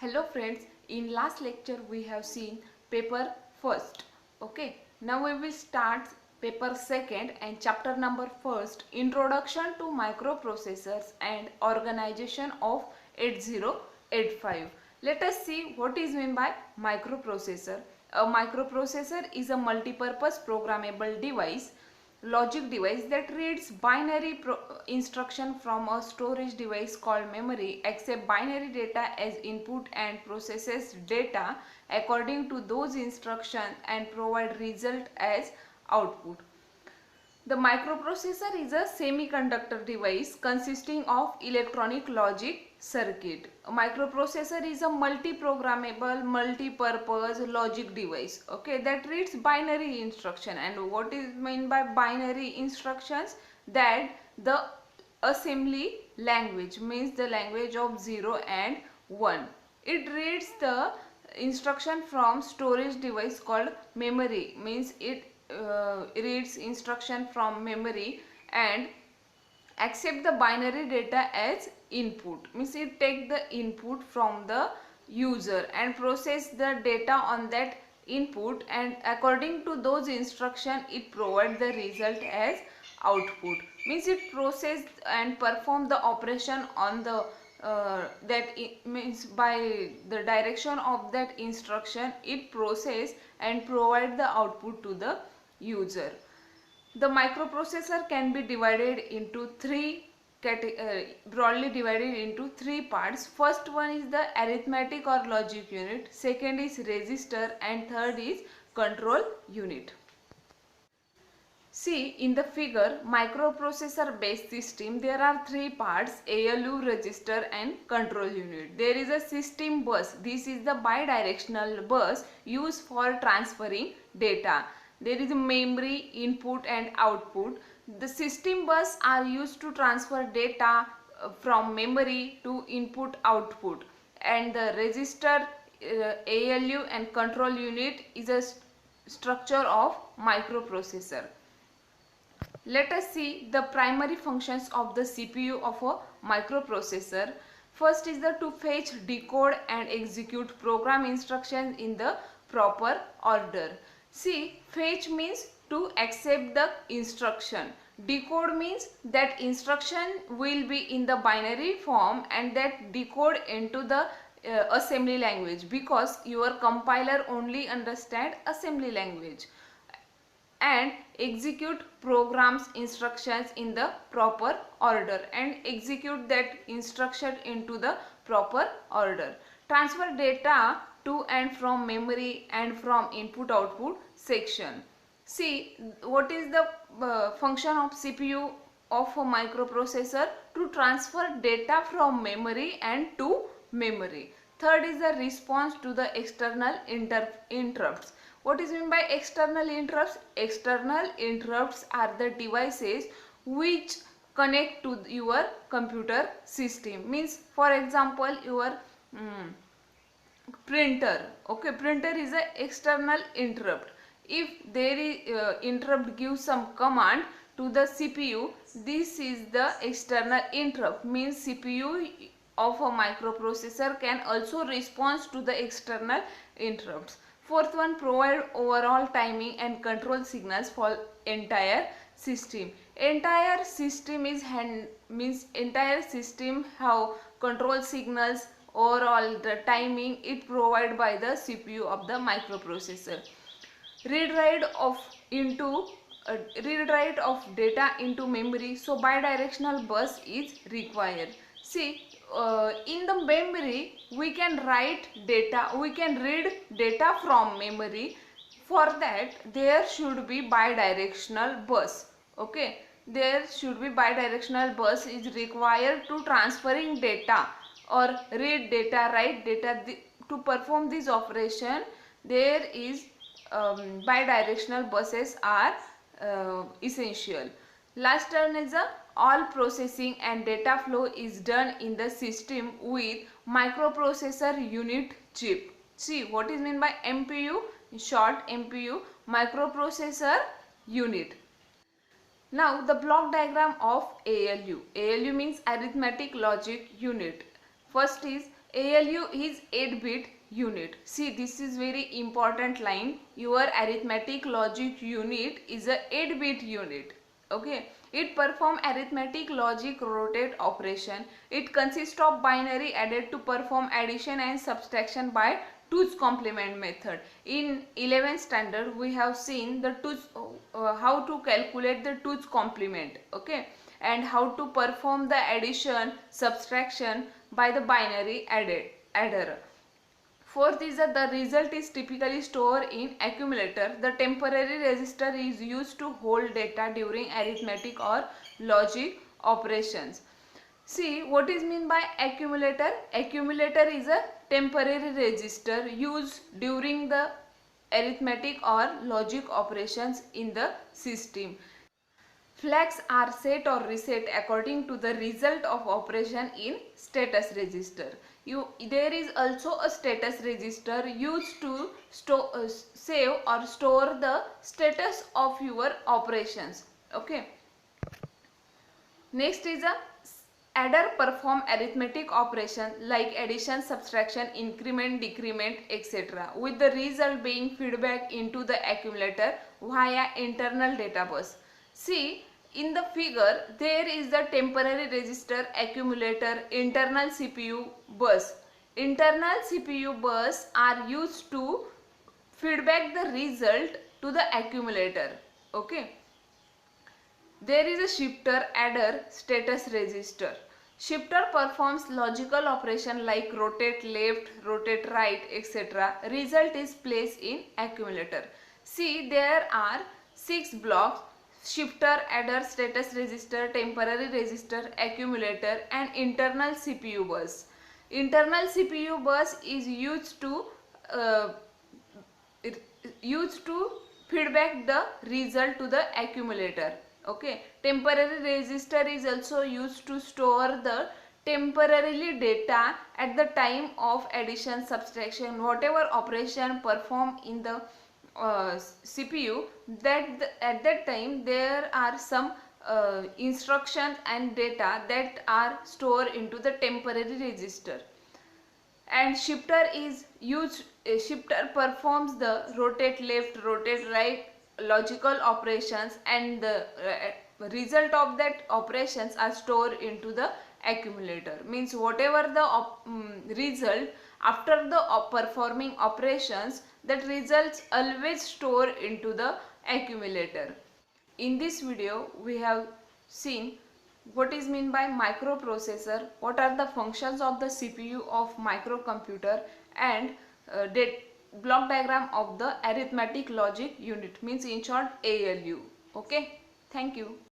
Hello friends, in last lecture we have seen paper first. Okay, now we will start paper second and chapter number first, Introduction to Microprocessors and Organization of 8085. Let us see what is meant by microprocessor. A microprocessor is a multi-purpose programmable logic device that reads binary instruction from a storage device called memory, accepts binary data as input and processes data according to those instructions and provide result as output. The microprocessor is a semiconductor device consisting of electronic logic circuit. A microprocessor is a multi-programmable, multi-purpose logic device, okay, that reads binary instruction. And what is meant by binary instructions? That the assembly language means the language of 0 and 1. It reads the instruction from storage device called memory, means it reads instruction from memory and accept the binary data as input, means it take the input from the user and process the data on that input, and according to those instruction it provide the result as output, means it process and perform the operation on the means by the direction of that instruction it process and provide the output to the user. The microprocessor can be divided into broadly divided into three parts. First one is the arithmetic or logic unit, second is register, and third is control unit. See in the figure, microprocessor based system, there are three parts: ALU, register and control unit. There is a system bus. This is the bidirectional bus used for transferring data. There is a memory, input and output. The system bus are used to transfer data from memory to input output, and the register, ALU and control unit is a structure of microprocessor. Let us see the primary functions of the CPU of a microprocessor. First is the to fetch, decode and execute program instructions in the proper order. See, fetch means to accept the instruction. Decode means that instruction will be in the binary form and that decode into the assembly language, because your compiler only understand assembly language, and execute programs instructions in the proper order and execute that instruction into the proper order. Transfer data to and from memory and from input output section. See what is the function of CPU of a microprocessor? To transfer data from memory and to memory. Third is the response to the external interrupts. What is meant by external interrupts? External interrupts are the devices which connect to your computer system. Means for example your printer. Okay, printer is an external interrupt. If there is interrupt gives some command to the CPU, this is the external interrupt. Means CPU of a microprocessor can also respond to the external interrupts. Fourth one, provide overall timing and control signals for entire system. Entire system is means entire system have control signals, overall the timing it provided by the CPU of the microprocessor. Read write of data into memory, so bidirectional bus is required. See, in the memory we can write data, we can read data from memory. For that there should be bidirectional bus. Okay, there should be bidirectional bus is required to transferring data or read data, write data. To perform this operation there is bidirectional buses are essential. Last turn is all processing and data flow is done in the system with microprocessor unit chip. See what is meant by MPU, in short MPU, microprocessor unit. Now the block diagram of ALU. ALU means arithmetic logic unit. First is ALU is 8-bit unit. See, this is very important line. Your arithmetic logic unit is a 8-bit unit. Okay, it perform arithmetic logic rotate operation. It consists of binary added to perform addition and subtraction by 2's complement method. In 11th standard we have seen the how to calculate the 2's complement, okay, and how to perform the addition subtraction by the binary adder. Fourth is that the result is typically stored in accumulator. The temporary register is used to hold data during arithmetic or logic operations. See, what is mean by accumulator? Accumulator is a temporary register used during the arithmetic or logic operations in the system. Flags are set or reset according to the result of operation in status register. There is also a status register used to save or store the status of your operations. Okay. Next is a adder perform arithmetic operation like addition, subtraction, increment, decrement, etc. with the result being feedback into the accumulator via internal data bus. See, in the figure there is the temporary register, accumulator, internal CPU bus. Internal CPU bus are used to feedback the result to the accumulator. Okay. There is a shifter adder status register. Shifter performs logical operation like rotate left, rotate right, etc. Result is placed in accumulator. See, there are 6 blocks: shifter, adder, status register, temporary register, accumulator and internal CPU bus. Internal CPU bus is used to feedback the result to the accumulator. Okay, temporary register is also used to store the temporarily data at the time of addition, subtraction, whatever operation performed in the CPU, at that time there are some instructions and data that are stored into the temporary register. And shifter is used. Shifter performs the rotate left, rotate right logical operations, and the result of that operations are stored into the accumulator. Means whatever the result after the performing operations, that results always store into the accumulator. In this video we have seen what is meant by microprocessor, what are the functions of the CPU of microcomputer, and block diagram of the arithmetic logic unit, means in short ALU. Okay, thank you.